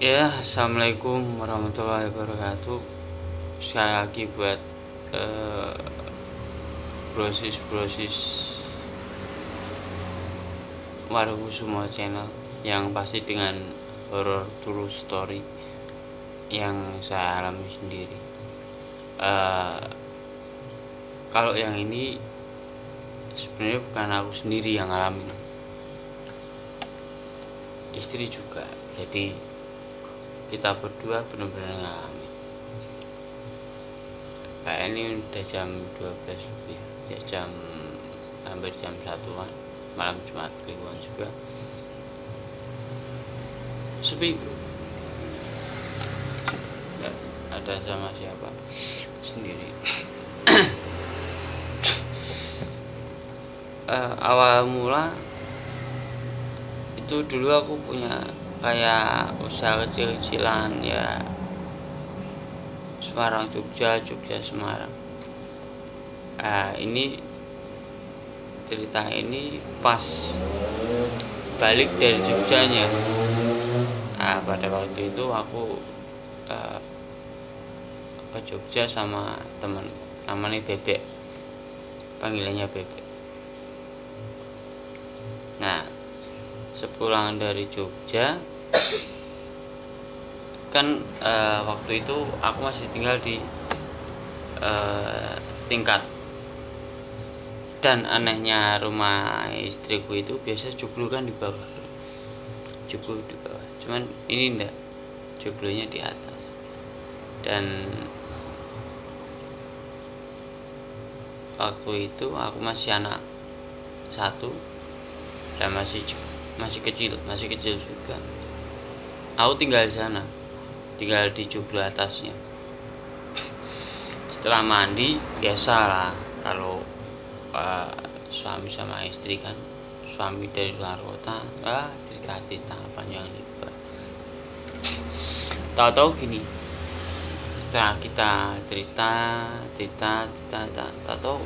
Ya, assalamualaikum warahmatullahi wabarakatuh. Sekali lagi buat eh, brosis Waruku semua channel yang pasti dengan horror true story yang saya alami sendiri. Eh, Kalau yang ini sebenarnya bukan aku sendiri yang alami, istri juga. Jadi kita berdua benar-benar ngalamin. Kayak ini udah jam 12 lebih, ya hampir jam 1-an malam Jumat Kliwon juga. Sepi bro, nggak ada sama siapa, sendiri. Awal mula itu dulu aku punya kayak usaha kecil-kecilan ya, Semarang Jogja, Jogja Semarang. Ini cerita ini pas balik dari Jogjanya. Pada waktu itu aku ke Jogja sama temen namanya Bebek, panggilannya Bebek. Nah, sepulang dari Jogja kan waktu itu aku masih tinggal di tingkat, dan anehnya rumah istriku itu biasa joglo kan di bawah, joglo di bawah, cuman ini enggak, joglonya di atas. Dan waktu itu aku masih anak satu dan masih kecil juga. Aku tinggal di sana, tinggal di joglo atasnya. Setelah mandi biasalah, kalau suami sama istri kan, suami dari luar kota, cerita panjang lebar. Tahu-tahu gini, setelah kita cerita, tahu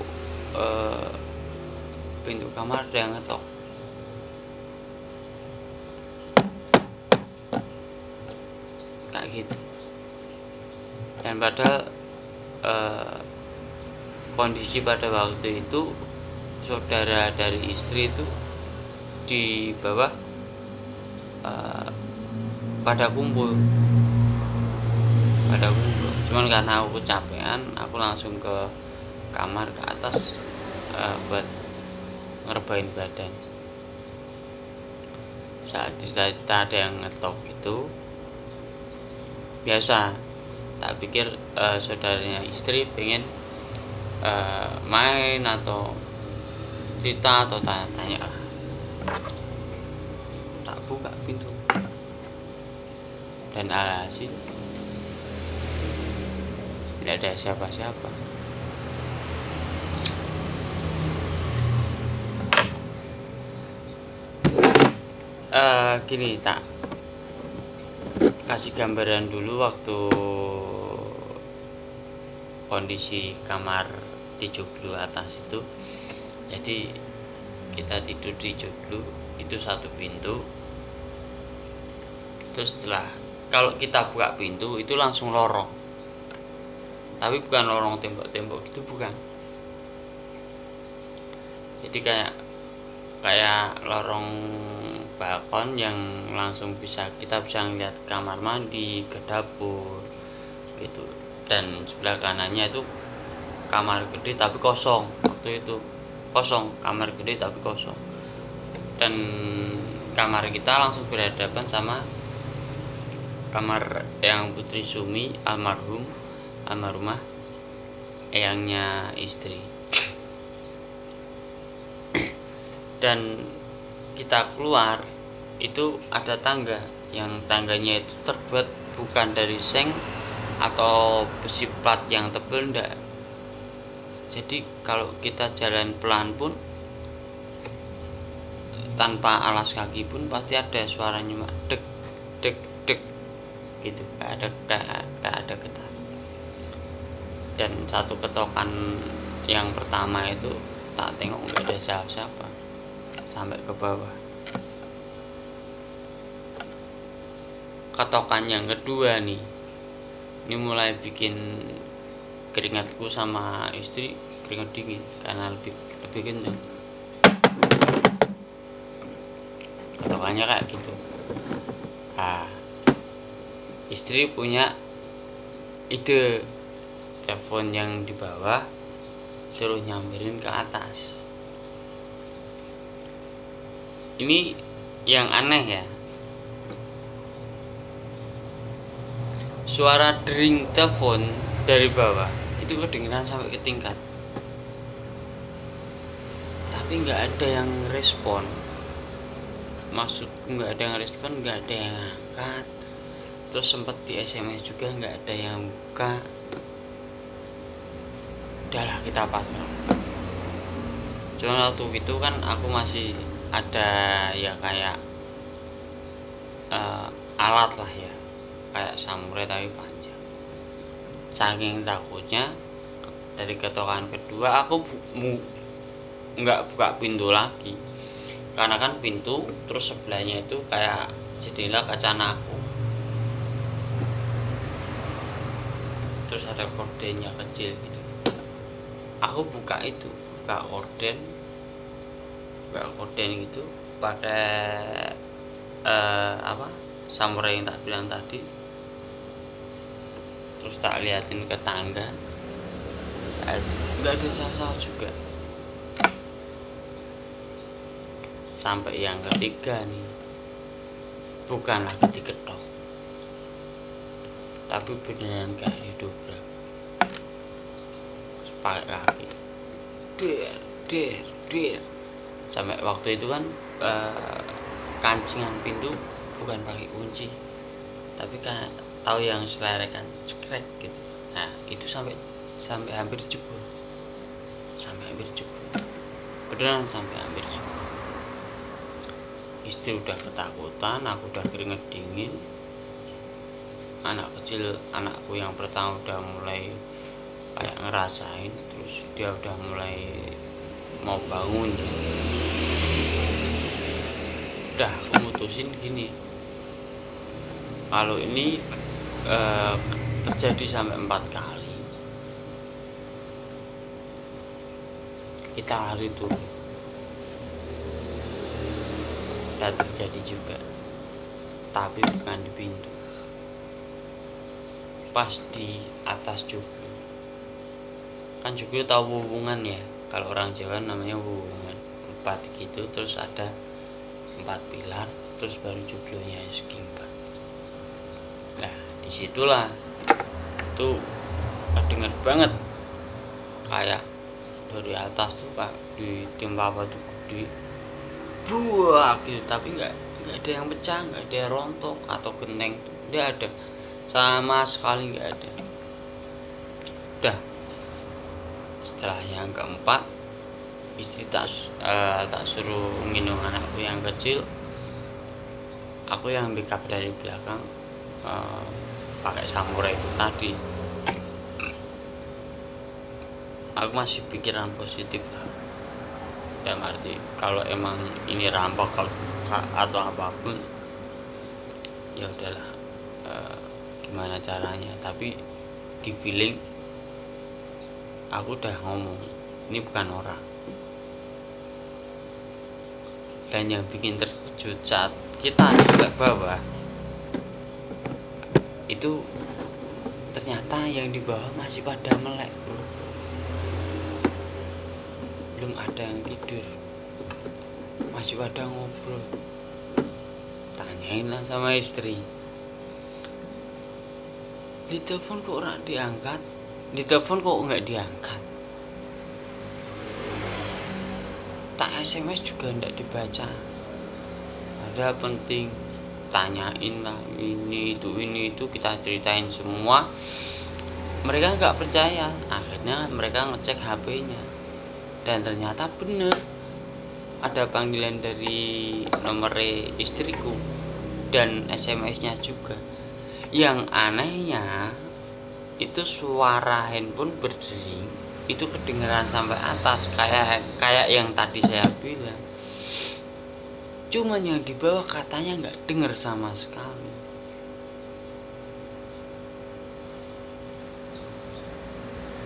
pintu kamar ada yang ngetok. Kayak gitu. Dan padahal kondisi pada waktu itu saudara dari istri itu di bawah pada kumpul. Cuman karena aku kecapean, aku langsung ke kamar ke atas buat ngerebahin badan. Saat ada yang ngetok itu biasa, tak pikir saudaranya istri pengen main atau cerita atau tanya-tanya lah. Tak buka pintu dan alhasil tidak ada siapa-siapa. Gini, tak kasih gambaran dulu waktu kondisi kamar di joglo atas itu. Jadi kita tidur di joglo itu satu pintu, terus setelah kalau kita buka pintu itu langsung lorong, tapi bukan lorong tembok-tembok itu, bukan. Jadi kayak lorong balkon yang langsung kita bisa ngeliat kamar mandi, ke dapur gitu. Dan sebelah kanannya itu kamar gede tapi kosong. Waktu itu kosong, kamar gede tapi kosong. Dan kamar kita langsung berhadapan sama kamar yang Putri Sumi almarhumah eyangnya istri. Dan kita keluar itu ada tangga, yang tangganya itu terbuat bukan dari seng atau besi plat yang tebal, enggak. Jadi kalau kita jalan pelan pun, tanpa alas kaki pun pasti ada suaranya, dek dek dek gitu, kayak ada getar. Dan satu ketokan yang pertama itu tak tengok nggak ada siapa-siapa sampai ke bawah. ketokan yang kedua nih, ini mulai bikin keringatku sama istri keringat dingin karena lebih kenceng. Ketokannya kayak gitu. Nah, istri punya ide, telepon yang di bawah suruh nyamperin ke atas. Ini yang aneh ya, suara dering telepon dari bawah itu kedengeran sampai ke tingkat, tapi nggak ada yang respon. Maksudku nggak ada yang respon, nggak ada yang angkat. Terus sempat di SMS juga nggak ada yang buka. Udahlah, kita pasrah. Cuma waktu itu kan aku masih ada ya kayak alat lah ya, kayak samurai tapi panjang. Saking takutnya dari ketokan kedua aku nggak buka pintu lagi, karena kan pintu terus sebelahnya itu kayak jendela kaca naku, terus ada kordennya kecil gitu. Aku buka korden gitu pakai samurai yang tak bilang tadi. Terus tak liatin ke tangga, nggak ada siapa-siapa juga. Sampai yang ketiga nih, bukan lagi diketok, tapi beneran kayak didobrak pakai kaki, der. Sampai waktu itu kan kancingan pintu bukan pakai kunci, tapi kan tahu yang selerekan cekrek gitu. Nah itu sampai hampir jebol, beneran sampai hampir jebol. Istri udah ketakutan, aku udah keringet dingin. Anak kecil, anakku yang pertama udah mulai kayak ngerasain, terus dia udah mulai mau bangun. Udah aku mutusin gini, kalau ini terjadi sampai 4 kali, kita lari turun. Dan terjadi juga, tapi bukan di pintu, pas di atas joglo. Kan joglo tahu hubungan ya, kalau orang Jawa namanya hubungan 4 gitu, terus ada 4 pilar, terus baru joglonya segi 4. Nah disitulah tuh kedengar banget, kayak dari atas tuh pak ditimpa batu gede buah gitu, tapi nggak ada yang pecah, nggak ada yang rontok atau genteng tuh, nggak ada sama sekali, nggak ada. Udah, setelah yang keempat, istri tak suruh nginung anakku yang kecil, aku yang backup dari belakang pakai samurai itu tadi. Aku masih pikiran positif lah, dalam arti kalau emang ini rampok atau apapun ya udahlah, gimana caranya. Tapi di feeling aku udah ngomong ini bukan orang. Dan yang bikin terkejut saat kita juga bawah itu ternyata yang di bawah masih pada melek, belum ada yang tidur, masih pada ngobrol. Tanyain lah sama istri, di telepon kok nggak diangkat, tak SMS juga nggak dibaca. Ada penting, tanyain lah ini itu kita ceritain semua. Mereka nggak percaya, akhirnya mereka ngecek HP-nya. Dan ternyata bener, ada panggilan dari nomor istriku dan SMS-nya juga. Yang anehnya itu suara handphone berdering itu kedengeran sampai atas, kayak yang tadi saya bilang. Cuman yang di bawah katanya nggak denger sama sekali.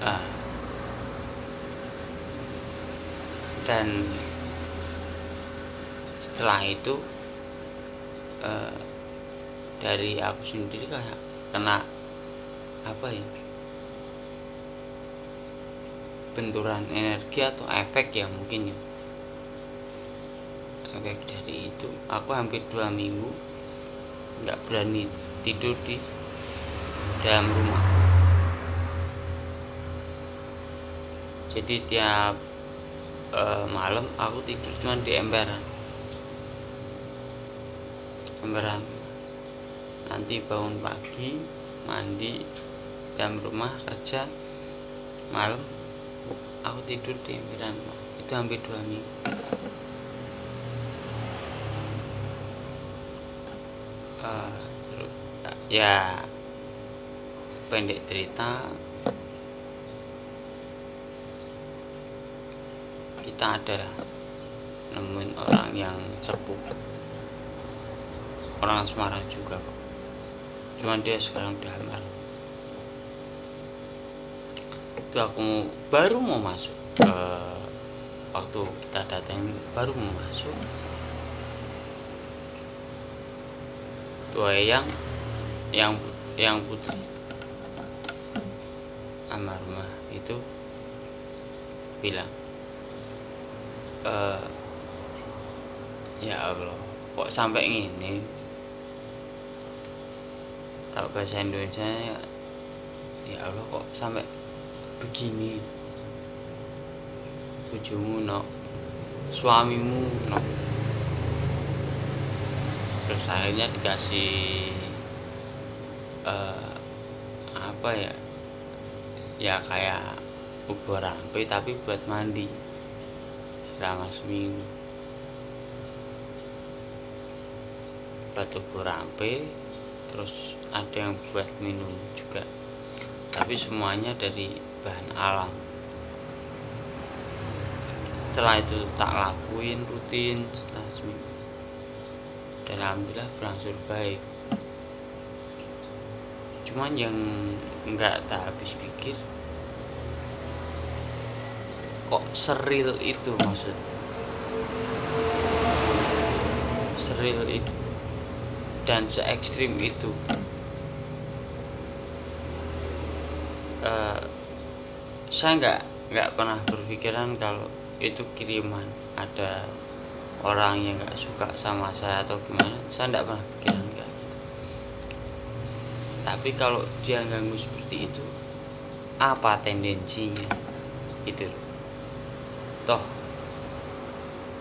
Ah, dan setelah itu dari aku sendiri kayak kena apa ya, benturan energi atau efek ya, mungkin ya, efek dari itu aku hampir 2 minggu nggak berani tidur di dalam rumah. Jadi tiap malam aku tidur cuma di emperan, nanti bangun pagi, mandi dalam rumah, kerja, malam aku tidur di emperan. Itu hampir 2 minggu. Ya pendek cerita, kita adalah nemuin orang yang sepuh, orang Semarang juga kok, cuman dia sekarang udah almarhum. Itu aku baru mau masuk waktu kita datang, baru mau masuk, tuh yang putri almarhumah itu bilang, ya Allah kok sampai gini. Kalau bahasa Indonesia ya Allah kok sampai begini, bojomu no, suamimu no. Terus akhirnya dikasih apa ya kayak ubur rampe tapi buat mandi selama seminggu, buat ubur rampe, terus ada yang buat minum juga, tapi semuanya dari bahan alam. Setelah itu tak lakuin rutin setelah seminggu, dan alhamdulillah berangsur baik. Cuman yang nggak tak habis pikir, kok seril itu, maksud seril itu dan se ekstrim itu. Saya nggak pernah berpikiran kalau itu kiriman, ada orang yang nggak suka sama saya atau gimana, saya nggak pernah pikiran kayak gitu. Tapi kalau dia ganggu seperti itu, apa tendensinya itu loh. Toh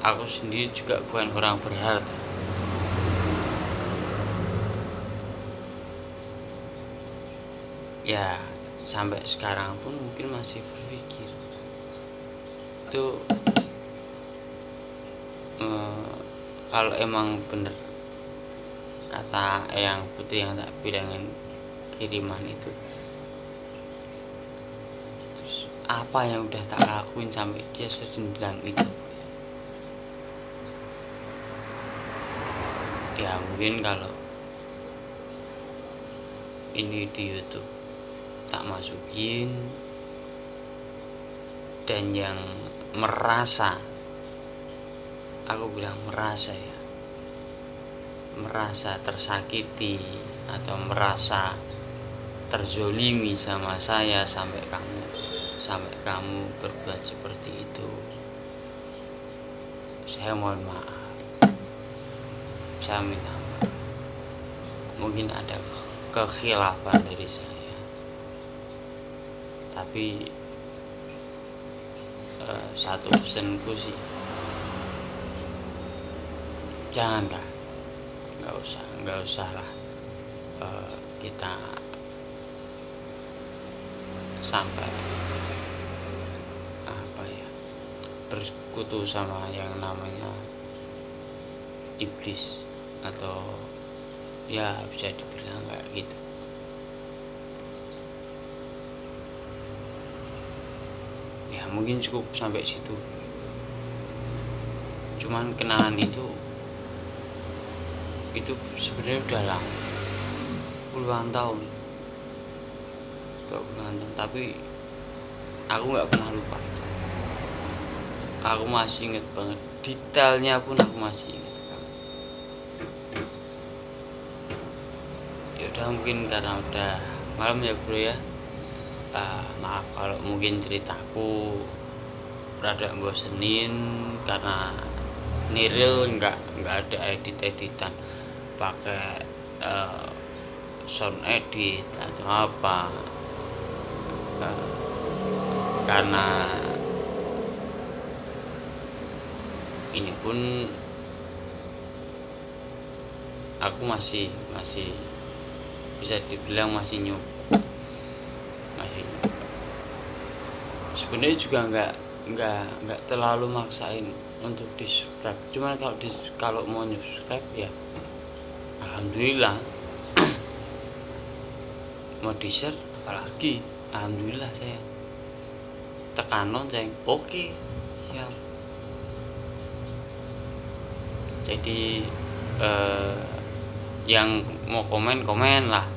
aku sendiri juga bukan orang berharta, ya sampai sekarang pun mungkin masih berpikir itu kalau emang bener kata yang putri yang tak bilangin kiriman itu, terus apa yang udah tak lakuin sampai dia sedendam itu. Ya mungkin kalau ini di YouTube tak masukin, dan yang merasa, aku bilang merasa ya, merasa tersakiti atau merasa terzolimi sama saya sampai kamu berbuat seperti itu, saya mohon maaf, saya minta maaf. Mungkin ada kekhilafan dari saya, tapi satu pesanku sih, janganlah, nggak usah lah kita sampai apa ya, bersekutu sama yang namanya iblis, atau ya bisa dibilang kayak gitu. Ya mungkin cukup sampai situ. Cuman kenalan itu sebenarnya udah lama, puluhan tahun, tapi aku nggak pernah lupa. Aku masih inget banget, detailnya pun aku masih inget banget. Ya udah, mungkin karena udah malam ya bro ya. Maaf kalau mungkin ceritaku rada bosenin, karena niril nggak ada edit-editan pakai sound edit atau apa. Karena ini pun aku masih bisa dibilang masih nyoba. Sebenarnya juga nggak terlalu maksain untuk di subscribe. Cuman kalau mau subscribe ya alhamdulillah. Mau di share apalagi alhamdulillah, saya tekan lonceng oke, siap. Jadi yang mau komen lah,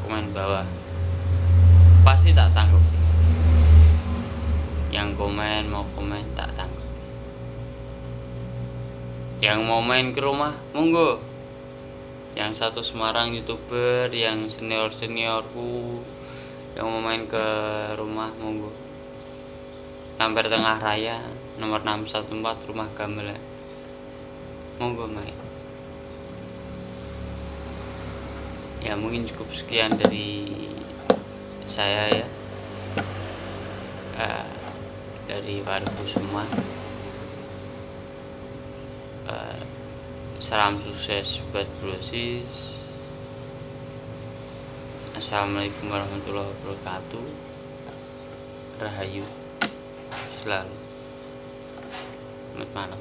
komen bawah, pasti tak tangguh. Yang mau komen tak tangguh. Yang mau main ke rumah monggo. Yang satu Semarang YouTuber, yang seniorku yang mau main ke rumah monggo. Lamber Tengah Raya nomor 614 Rumah Gamelan, monggo main. Ya mungkin cukup sekian dari saya ya, dari Warukusuma. Salam sukses buat Brosis. Assalamualaikum warahmatullahi wabarakatuh. Rahayu selalu. Selamat malam.